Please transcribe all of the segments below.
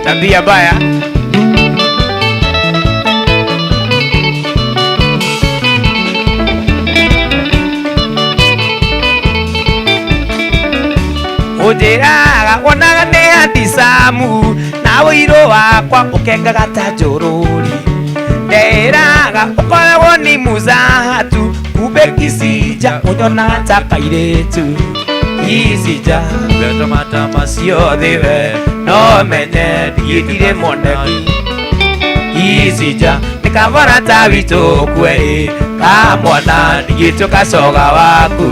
tabia mbaya. Ujiraga wonaga nĩ handicamu na ũirũ wakwa ũkengaga ta njũrũri. Nderaga ũkoragwo ni muzahatu kumbe Kisija ũnyonaga ta kairĩtu. Kisija weto matama ciothe we no menye ndirĩ moneki. Kisija nĩ kavana ta witũ kwe ka mwana ndigĩtwo kacoga waku.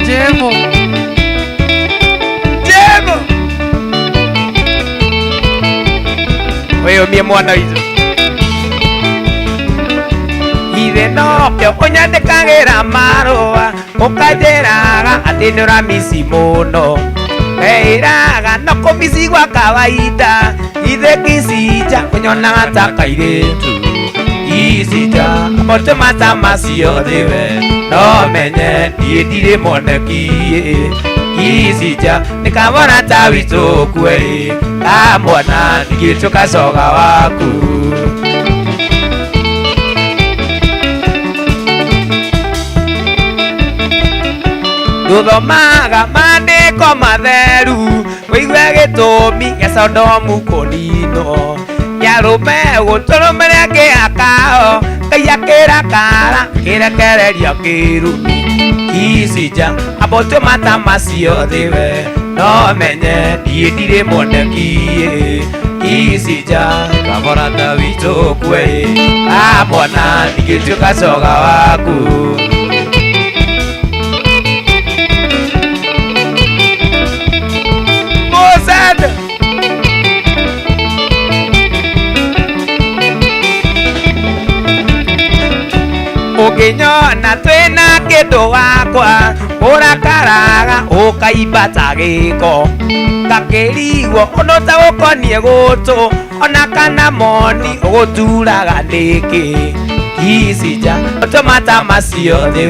Jemo wewe mie mwana witu ithe nokĩo ũnyandĩkagĩra marũa ũkanjĩraga atĩ nĩũramisi mũno. Wĩraga no kũmisi gwa kawaida ithe Kisija ũnyonaga ta kairĩtu. Kisija mote matama ciothe we no menye niĩ ndirĩ moneki. Kisija nĩ kavana ta witũ kwe ka mwana ndigĩtwo kacoga waku. Ndũthomaga mandĩko matheru wĩigue gĩtũmi gĩa Sodomu kũninwo. Nyarũme gũtũrũmĩrĩra kĩeha kao Ngai akĩrakara kĩrekereria kĩrumi. Kisija ambotio matama ciothe we no menye niĩ ndirĩ moneki. Kisija kavana ta witũ kwe ka mwana ndigĩtwo kacoga waku. Mozart ũngĩnyona twĩna kĩndũ wakwa ũrakaraga ũkaimba ta gĩko. Ngakĩrigwo ũndũ ta ũkoniĩ gũtũ ona kana moni ũgũturaga nĩkĩ. Kisija ũtũ matama ciothe.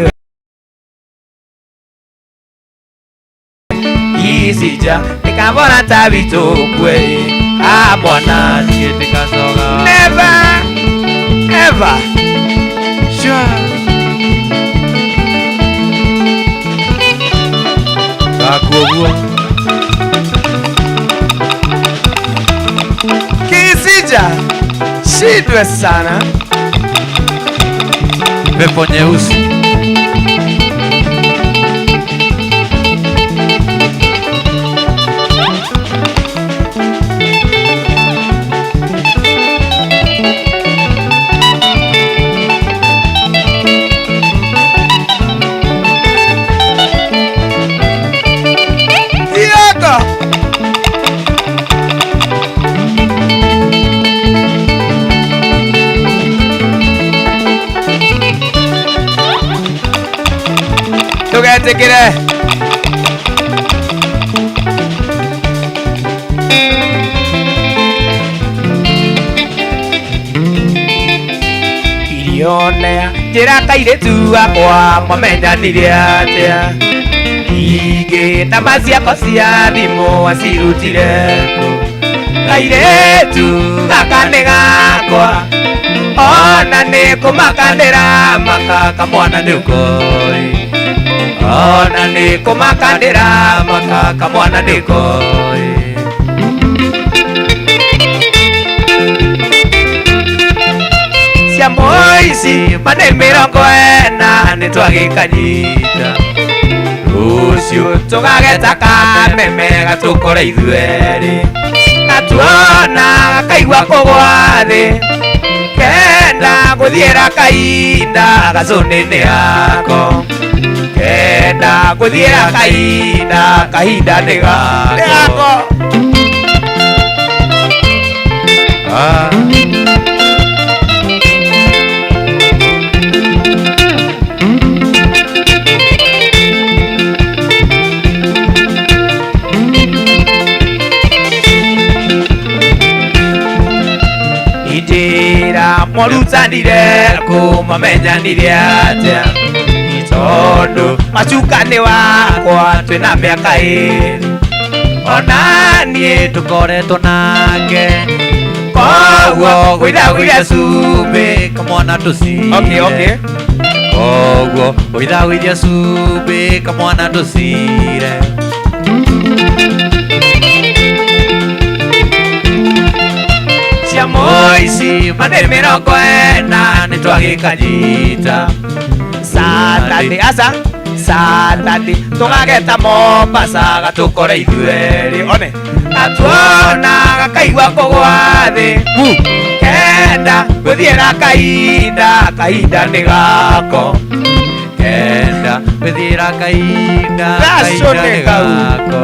Kisija nĩ kavana ta witũ kwe ka mwana ndigĩtwo kacoga. Never ever Kakuoguo Kisija shidwe sana. Pepo nyeusi tugetikire irionea njĩra kairĩtu gakwa mwamenyanire atĩa. Ingĩ namba ciakwa cia thimũ wacirutire kũ? Kairĩtu gaka nĩ gakwa ona nĩ kũmakandĩra maka kamwana nĩ ũkoĩ. Ona nĩ kũmakandĩra maka kamwana nĩ ũkoĩ. Cia Moici manĩ 40 nĩ twagĩkanyita. Rũciũ tũgageta kameme gatũkore ithuerĩ. Gatuona gakaigua kũgwa thĩ kenda gũthiĩra kahinda gacũnĩ-inĩ yako. Kenda gũthiĩra kahinda kahinda nĩ gako. Ijĩra mũrutanire kũmamenyanire atĩa. Tondũ macukani wakwa twĩna mĩaka 2 ona niĩ tũkoretwo nake koguo gwĩthagwĩria cumbĩ kamwana tũcire koguo gwĩthagwĩria cumbĩ kamwana tũcire cia mũici mane 40 nĩ twagĩkanyita Saturday asa Saturday tũgageta Mombasa gatũkore ithuerĩ one atuona gakaigua kũgwa thĩ kenda gũthiĩra kahinda nĩ gako kenda gũthiĩra kahinda nĩ gako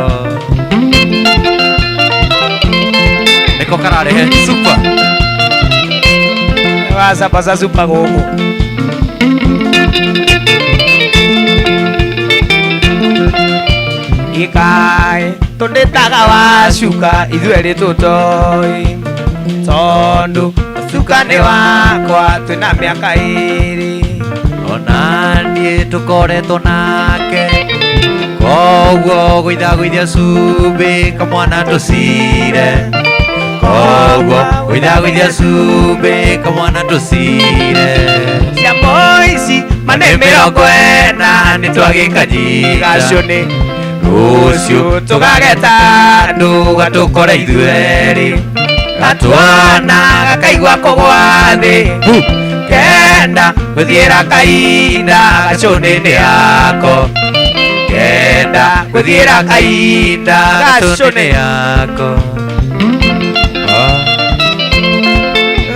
nĩko kararehe super wacabaca super gũkũ ikae tũndĩtaga wacuka ithuerĩ tũtoĩ tondũ wacuka nĩ wakwa twĩna mĩaka 2 ona niĩ tũkoretwo nake koguo gwĩthagwĩria cumbĩ kamwana tũcire koguo gwĩthagwĩria cumbĩ kamwana tũcire cia mũici mane 40 nĩ twagĩkanyita rũciũ tũgageta andũ gatũkore ithuerĩ gatuona gakaigua kũgwa thĩ kenda gũthiĩra kahinda gacũnĩ-inĩ yako kenda gũthiĩra kahinda gacũnĩ yako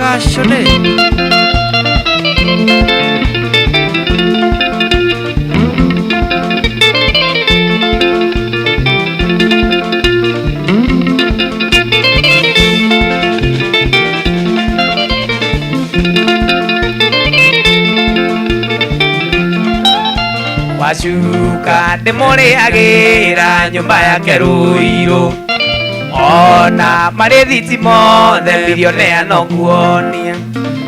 gacũnĩ wacuka ndĩmũrĩagĩra nyũmba yake Ruiru ona marĩ thiti mothe birionea no kuonia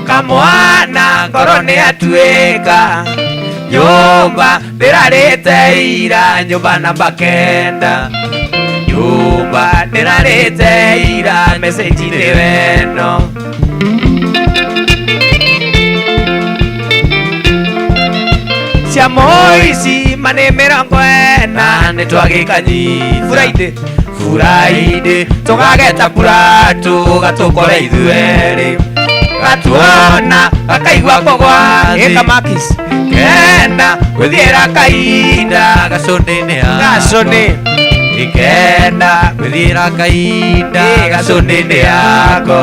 kamwana ngoro nĩ atuĩka nyũmba ndĩrarĩte ira nyũmba namba 9 nyũmba ndĩrarĩte ira message-inĩ weno cia mũici mane 40 nĩ twagĩkanyita Friday tũgageta Plato gatũkore ithuerĩ gatuona gakaigua kũgwa thĩ kenda gũthiĩra kahinda gacũnĩ-inĩ yako kenda gũthiĩra kahinda gacũnĩ-inĩ yako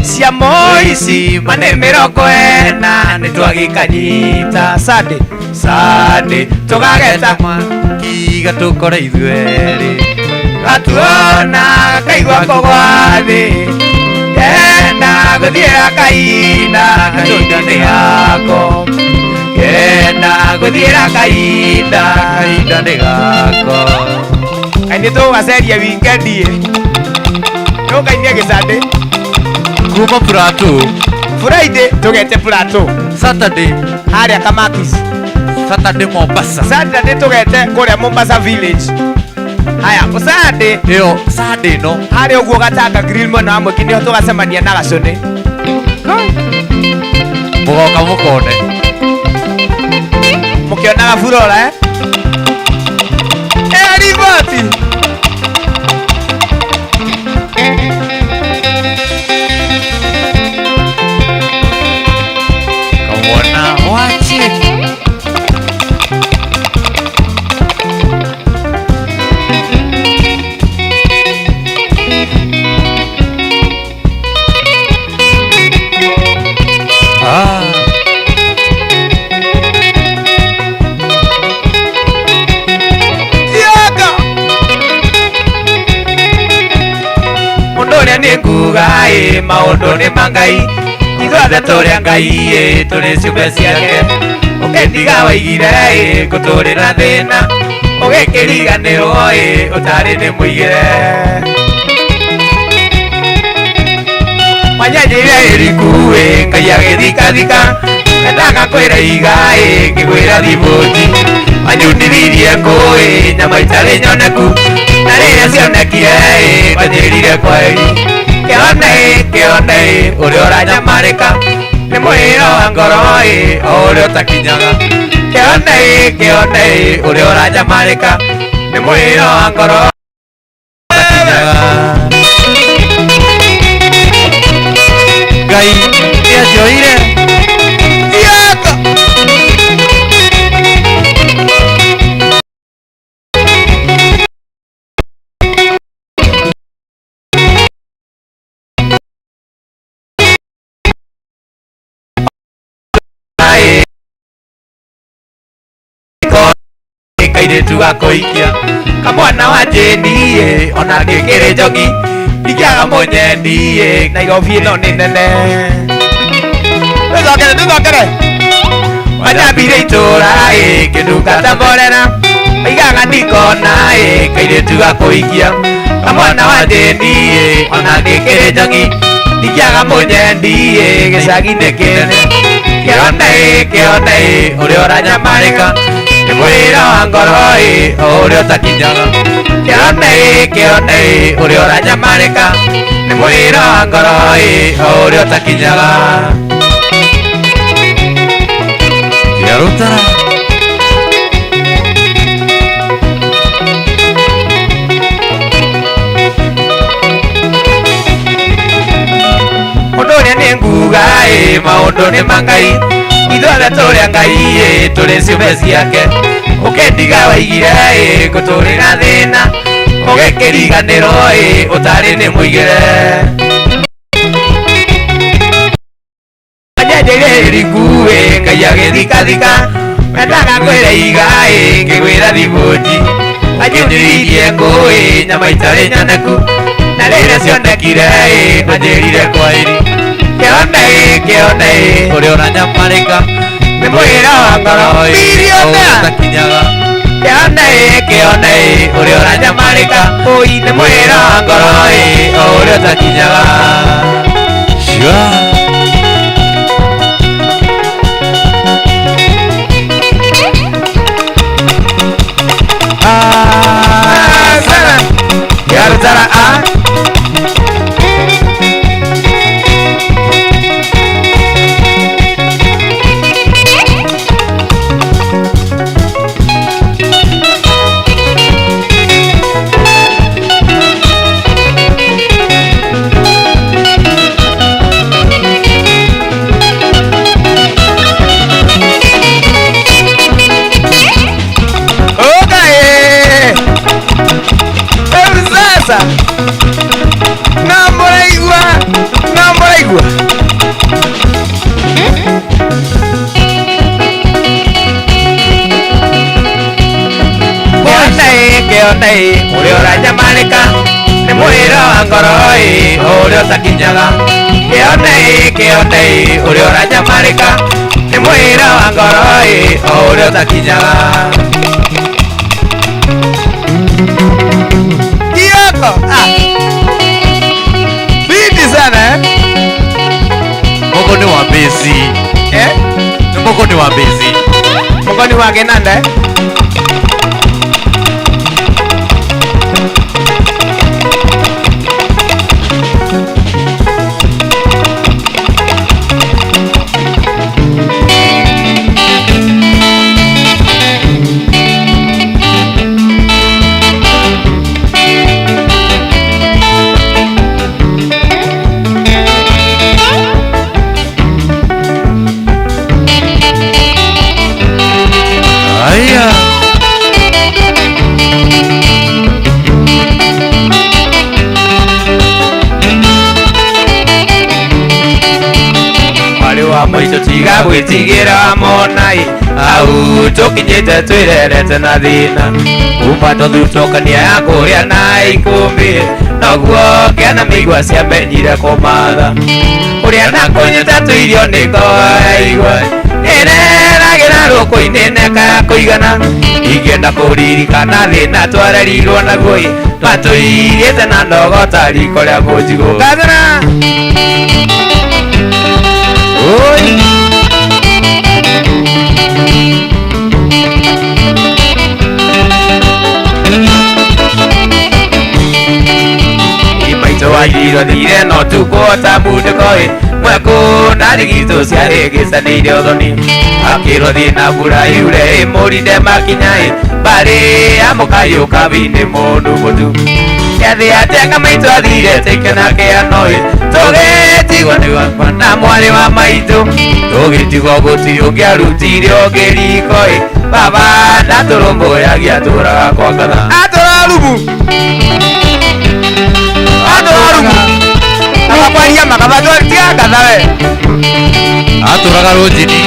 cia mũici mane 40 nĩ twagĩkanyita Sunday tũgageta mwaki gatũkore ithuerĩ gatuona gakaigua kũgwa thĩ kenda gũthiĩra kahinda gacũnĩ yako kenda gũthiĩra kahinda nĩ gako kainĩ tũgaceria wikendi tũkainia gĩcandĩ kuma Plato Friday tũgete Plato Saturday harĩa Kamakis Saturday Mombasa Saturday tũgete kũrĩa Mombasa village haya Sunday ĩyo Sunday no harĩa ũguo Gatanga grill mwena wa Mwiki nĩho tũgacemania na gacũnĩ mũgoka mũkone mũkĩonaga Flora riboti kamwana wachi nĩnguga maũndũ nĩ mangai ithuothe tũrĩa Ngai tũrĩ ciũmbe ciake ũkĩndiga waigire ngũtũrĩra thĩna ũgĩkĩriganĩrwo ũtarĩ nĩ mũigĩre wanyanjĩire ĩriku Ngai agĩthikathika Endaga kwĩra igai ngĩkwĩra thibũnji wanyundirie ngũĩ nyama itarĩ nyoneku na rĩrĩa cionekire wanjĩrire kweri kĩone ũrĩa ũranyamarĩka nĩ mũhĩro wa ngoro o ũrĩa ũtakinyaga kĩone ũrĩa ũranyamarĩka nĩ mũhĩro wa ngoro ũtakinyaga Ngai nĩanjoire kairĩtu gakũikia kamwana wa njĩni ona ngĩkĩrĩ njogi ndikiaga mũnyeni na igobi ĩno nĩ nene tũthokere wanyambire itũra kĩndungata morera maigaga ndikona kairĩtu gakũikia kamwana wa njĩni ona ngĩkĩrĩ njogi ndikiaga mũnyeni gĩcagi-inĩ kĩnene kĩone ũrĩa ũranyamarĩka nĩ mũhĩra wa ngoro o ũrĩa ũtakinyaga kĩone ũrĩa ũranyamarĩka nĩ mũhĩra wa ngoro o ũrĩa ũtakinyaga kĩarũtara mũndũ ũrĩa nĩ nguga maũndũ nĩ mangai ithuothe tũrĩa Ngai tũrĩ ciũmbe ciake ũkĩndiga waigire ngũtũrĩra thĩna ũgĩkĩriganĩrwo ũtarĩ nĩ mũigĩre wanyenjeire riku Ngai agĩthikathika mendaga kwĩra igai ngĩkwĩra thibũnji wanjundirie ngũĩ nyama itarĩ nyoneku na rĩrĩa cionekire wanjĩrire kweri kĩone ũrĩa ũranyamarĩka nĩ mũhĩra wa ngoro ũtakinyaga kĩone ũrĩa ũranyamarĩka nĩ mũhĩra wa ngoro ũrĩa ũtakinyaga Yarutara Namboraigua kĩone ũrĩa ũranyamarĩka nĩ mũhĩra wa ngoro ũrĩa ũtakinyaga kĩone ũrĩa ũranyamarĩka nĩ mũhĩra wa ngoro ũrĩa ũtakinyaga Kioko Bidi sana Mungu ni wa bezi Mungu ni wa bezi Mungu ni wa genanda Maitũ tiga gwĩtigĩra monai au tũkinyĩte twĩrerete na thĩna kuma tũthutũkania ya kũrĩa na ikũmbĩ noguo ngĩana mĩigua ciamenyire kũmatha ũrĩa na kũnyita tũirio nĩ koaigua ĩreragĩra rũkũ-inĩ neka kũigana ingĩenda kũririkana thĩna twarerirwo naguo twatũirĩte na ndogo ta riko rĩa kũnjigũ gathana Oi no tukuota mudukoi mweko narigizo ciarigisa niirio thoni akiro thina mbura yure murinde makinyai bari amukayo kabine mundu mutu yathi atenga maitu athire tekena kianoi tugitigwo ni wakwa na mwari wa maitu tugitigwo guti ungiarutire ungirikoi baba ndaturumbuyagia turaga kwa ngatha aturarumu akakwaria makabado tia ngatha we aturaga rujini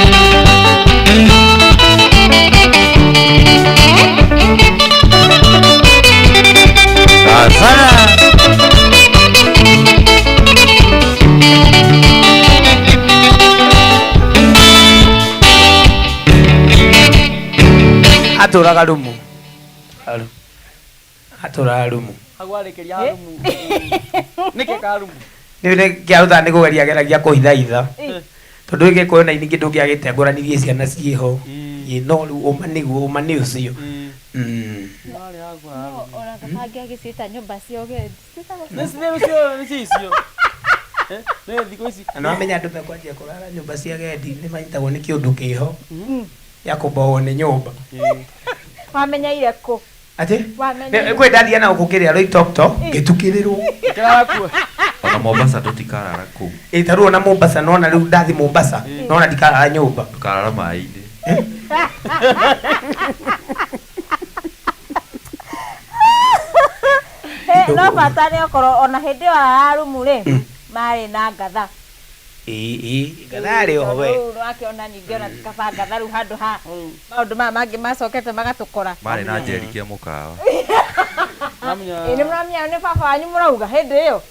sana aturaga rumu aturaga rumu agwarekeria rumu nike ka rumu nä kä aruta nä kå geria geragia kå hithaitha tondå gä kä kå na ningä ndå kä agä ngåranirie ciana ciä ho no rä u å ma nä guo å ma nä å cio no amenya andå mekwanjia kå rara nyå mba cia gendi nä manyitagwo nä kä å ndå kä ho ya kå mbowo nä nyå mba wamenyaire kå atä kwä ndathia na gå kä rä a roitokto ngä tukä rä rwo ona Mombasa tutikarara kuu tarå ona Mombasa nona rä u ndathi Mombasa nona ndikarara nyå mba tukarara maĩ-inĩ no bata nä okorwo ona hä ndä ä yo ararumu rä marä na ngatha ngatha rä oho we wakiona ningä ona tikaba ngatha rä u handå ha maå ndå maya mangä macokete magatå kora marĩ na njeri kia mũkawa nä må ramenya nä baba wanyu må rauga hä ndä ä yo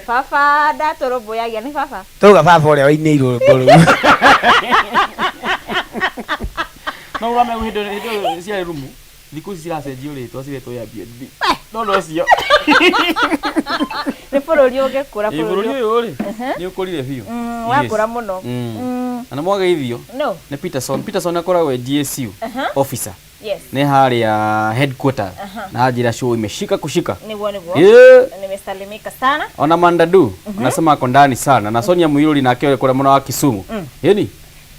baba ndatå rå mbå yagia nä baba tauga baba å rä a wainä irå rå mbå rå no urame hindo cia rumu thiku ici ciracenjio ritwa ciretwo ya BNB no cio nä bå rå ri å ngä kå ra bå rå ri å yå rä nä å kå rire biå wakå ra må no na mwageithio nä Peterson akoragwo GSU officer nä harä a headquarters na njira show imeshika kushika niguo nimesalimika sana ona Mandadu anasema ako ndani sana na Sonia Muiruri na akiwa kule mwana wa Kisumu yani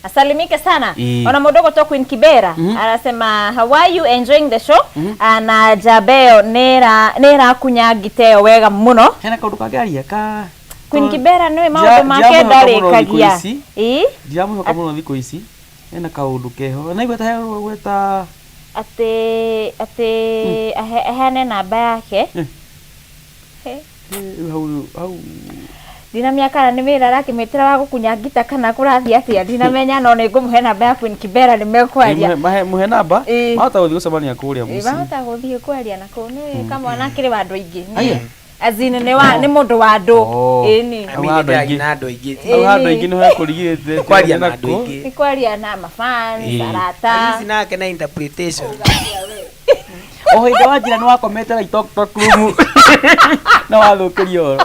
asalimike sana ona mudogo to Queen Kibera anasema how are you enjoying the show ana Jabeo nera kunyagiteo wega muno hena kaundu kageria ka Queen Kibera niwe maundu make ndarikagia ndiamu kamuno thiko ici hena kaundu keho na igweta gweta ate ahane namba yake au dina miaka nä mä ra rakä mä tä ra wa gå kunya ngita kana kå rathiä atä a ndinamenya no nä ngå må he namba ya Queen Kibera nä mekwaria må he namba mahota gå thiä gå cemania kå rä a må mahota gå thiä kwaria na kå nä kamwana akä rä wa andå aingä azin nä må ndå wa andå andå aingä nä he kå rigä te kwaria na andå aingä nä kwaria na mafan arata nake na interpretation o hä ndä wa njira nä wakomete na itoktok rumu na wathå kä rio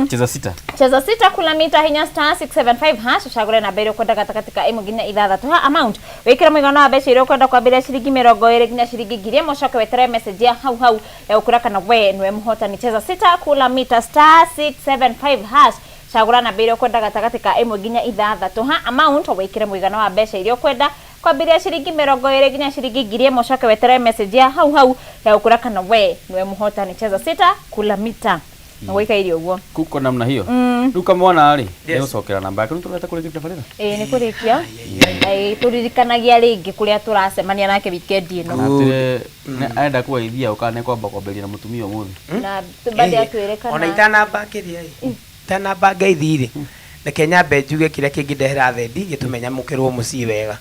cheza sita kula mita hinya star 675 hash ushagure na bere kwenda katika imo ginya ithathatå ha amount wikira mwigana wa mbeca iria kwenda kwambira ciringi 20 ginya ciringi 1000 mocoke wetere message ya hau ya ukura kana we niwe muhotani cheza sita kula mita star 675 hash shagura na bere kwenda katika imo ginya ithathatå ha amount wikira mwigana wa mbeca iria kwenda kwambiria ciringi 20 ginya ciringi 1000 mocoke wetere message ya hau ya ukura kana we niwe muhotani cheza sita kula mita na wika irio guo kuko namna hiyo riu kamwana ri ni ucokera namba yake tureta kurikia tabarira ni kurikia turirikanagia ringi kuria turacemania nake weekend ino atire aenda kuwaithia ukane kwamba kwamberia na mutumia umuthi na badi atwirekana ona itanamba kiria itanamba ngeithi na Kenya benjuge kiria kingindehera thendi gitumenya mukirwo mucii wega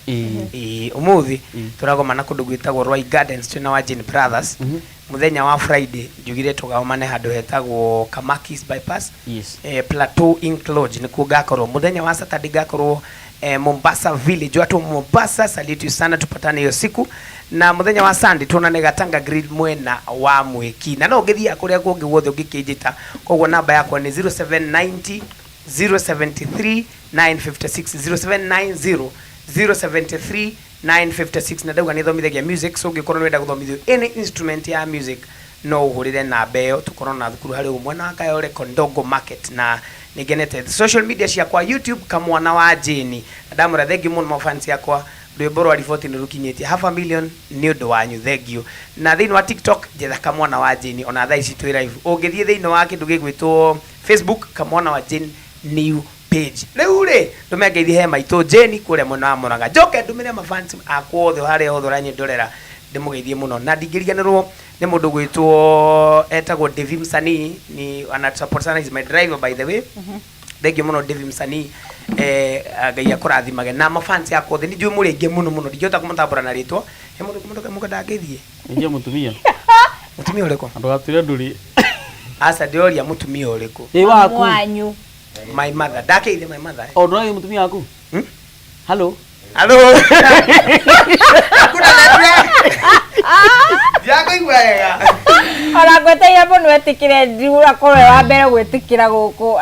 umuthi turagomana kundu gwitagwo Roy Gardens twina wa Jane Brothers muthenya wa Friday njugire tugaomane handu hetagwo Kamakis bypass Plateau Ink Lodge nikuo gakorwo muthenya wa Saturday gakorwo Mombasa Village watu Mombasa salute sana tupatane hiyo siku na muthenya wa Sunday tuonane Gatanga Grill mwena wa Mwiki na no ngithia kuria kungi wothe ungikijita kogwo namba yakwa ni 0790 073 956 0790 073 956 na dauga ni thomithagia music so ngikorwo wenda guthomithio any instrument ya music no ugurire namba iyo tukorwo na thukuru hari umwe na Kayole Kondogo Market na nigenete social media ciakwa YouTube Kamwana wa Jane ndamura thengi muno mafans yakwa rwimbo rwa riboti ni rukinyitie 500,000 ni undu wanyu thengi na thiini wa TikTok jetha Kamwana wa Jane ona thaa ici twi live ungithie thiini wa kindu gigwitwo Facebook Kamwana wa Jane new page riu ri ndumengeithi he maitu Jane kuria mwena wa Murang'a njoke ndumire mafans akwothe haria othe ranyi ndorera ndimugeithie muno na ndingiriganirwo ni mundu gwitwo etagwo Devi Msanii ni ana support sana is my driver by the way thank you muno Devi Msanii ngai akurathimage na mafans yako thini njui muri ingi muno ndingihota kumutambura na ritwa he mundu mukenda ngeithie nje mutumia uriko andu atire nduri asa ndioria mutumia uriko waku wanyu my mother ndakeithie my mother ndo mutumia waku hello akuna nani Jago igwega ora gweteire muno etikire ndiura kore wa mbere gwetikira guku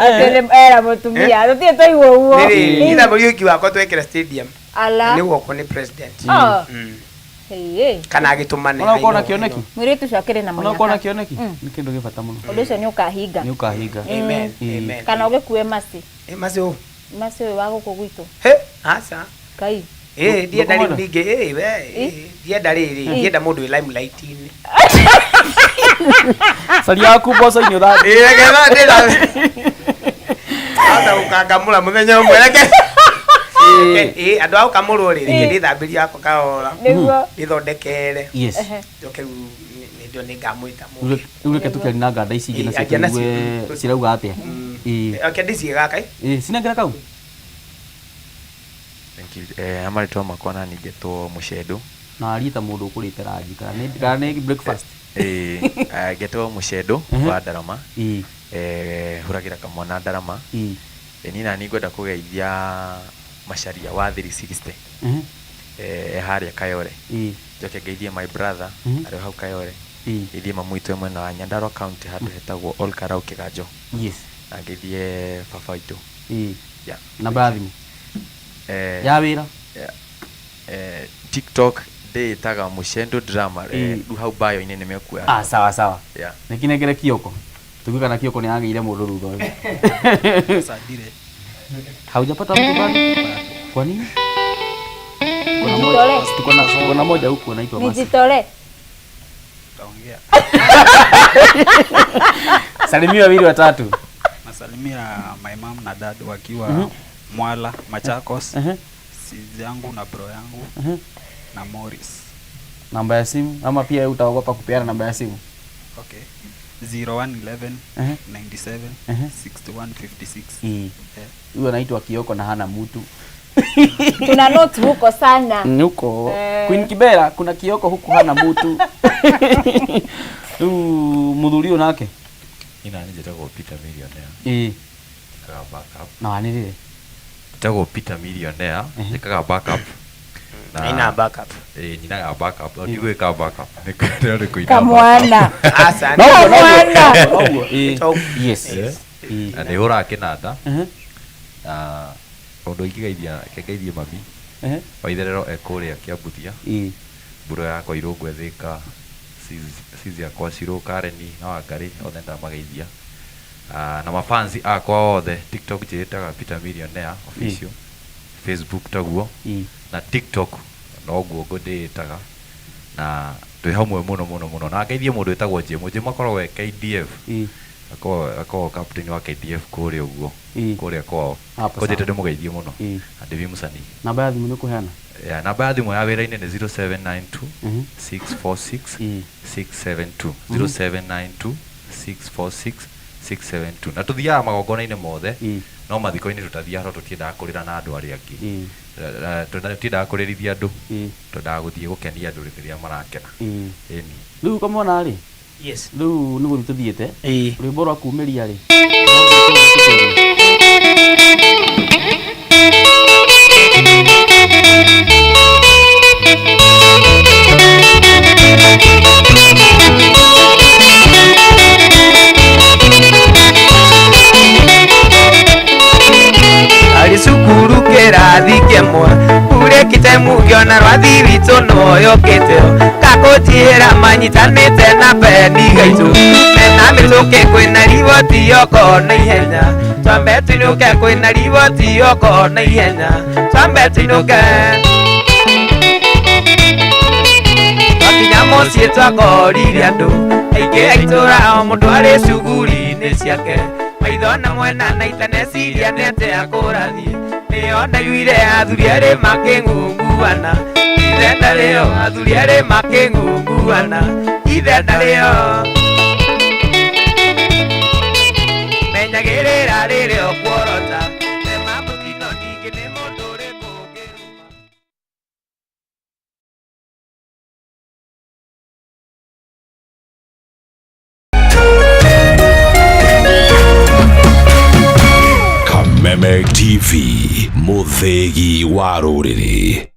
era mutumia tutie toigwo uo ina muriuki wako twekira stadium ala ni woko ni president kana agitumane ona kona kioneki mwiri tu cakire na ona kona kioneki ni kindu gibata muno undu ucio ni ukahinga amen amen kana ugikue masi masi wa guku gwitu he asa kai ndienda riu ningi ndienda riri ndienda mundu wi limelight ini sari yaku boso inyo tha getha ndira ata ukangamura muthenya umwe reke andu au kamurwo riri ndithambiria yako kaora ithondekere njoke ndio ningamwita mu ureke tukeri na nganda ici ingĩ nacio cirauga atia okay ndiciĩ gaka cinengera kau amarĩtwa makwa na nĩngetwo Mũcedo na arita mũndũ ũkũrĩte rangi kana nĩ breakfast ngetwo Mũcedo wa Ndarama hũragĩra Kamwana Ndarama ni na nĩngwenda kũgeithia Macharia wa 360 harĩa Kayole njoke ngeithie my brother arĩ hau Kayole ngeithie mamu witũ mwena wa Nyandarua County handũ hetagwo All Karaoke Ganjo na ngeithie baba witũ na bathimo ya wira TikTok ndĩtaga Mũcedo drama rĩu hau bio inĩ nĩmekuoya sawa nĩkinengere Kioko tukiuga kana Kioko nĩ agĩire mũndũ rutho sadire haujapata mtu bado kwa nini kuna moja huko anaitwa Masi nijitole taongea salimia wawili watatu nasalimia my mom na dad wakiwa Mwala Machakos sizi yangu na bro yangu na Morris. Namba ya simu ama pia utaogopa kupeana namba ya simu? Okay. 0111 97 6156. Huyo anaitwa Kioko na hana mtu. Tuna note huko sana. Huko. Queen Kibera kuna Kioko huku hana mtu. Mudhurio nake. Ina nje Peter Millionaire. Kaga backup. Na nini? Tago Peter Millionaire. Kaga backup. Ina backup. Nina backup. Ndio ka backup. Ndio kuina. Kamwana. Asante. Kamwana. Yes. Ane ora kinanda. Ondo ikigeithia kegeithie mami. Waitherero ekuria kiambuthia. Mburo yakwa irungwe thika. Sizi yakwa ciro Kareni na Wangari othe ndamageithia. Na mafansi akwa othe TikTok njĩtaga Peter Millionaire official. Facebook taguo. Na TikTok noguo ngũndĩtaga. Na twĩ hamwe mũno na ngeithie mũndũ wĩtagwo Jemo akoragwo e KDF. Ako captain wa KDF kũrĩa ũguo. Kũrĩa kwao. Kũnjĩte ndĩmũgeithie mũno. Devi Msanii. Namba ya thimũ nĩ kũheana? Namba ya thimũ ya wĩra-inĩ nĩ 0792 646 672 0792 646 672 na tuthiaga magongona-inĩ mothe no mathiko-inĩ tutathiaga tũtiendaga kũrĩra na andũ arĩa angĩ tũtiendaga kũrĩrithia andũ twendaga gũthiĩ gũkenia andũ rĩrĩa marakena rĩu Kamwana rĩ yes rĩu nĩ gũthiĩ tũthiĩte rwĩmbo rwa kumĩria rĩ Alisukuru kerathi kemwa ure kite mugiona rwathi witũ noyũkĩte gakũnjĩra manyitanĩte na bendi gaitũ mena mĩtũkĩ kwĩna riboti yoko na ihenya twambe tũinũke kwĩna riboti yoko na ihenya twambe tũinũke twakinya mũciĩ twakorire andũ aingĩ aitũra o mũndũ arĩ cuguri-inĩ ciake maitho na mwena na itaneciria nĩate akũrathiĩ nĩyo ndaiguire athuri erĩ makĩng'unguana ithe ndarĩo athuri erĩ makĩng'unguana ithe ndarĩo menyagĩrĩra rĩrĩ okuorota tema mũtino ningĩ nĩ mũndũ ũrĩkũ ũngĩruma. Kameme TV, Muthegi wa Rũrĩrĩ.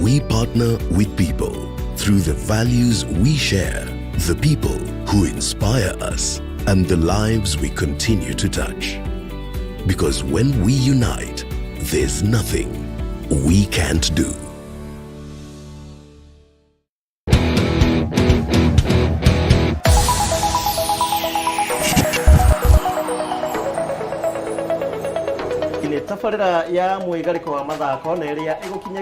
We partner with people through the values we share, the people who inspire us, and the lives we continue to touch. Because when we unite, there's nothing we can't do. Tabarĩra ya mwĩgarĩko wa mathako na ĩrĩa ĩgũkinya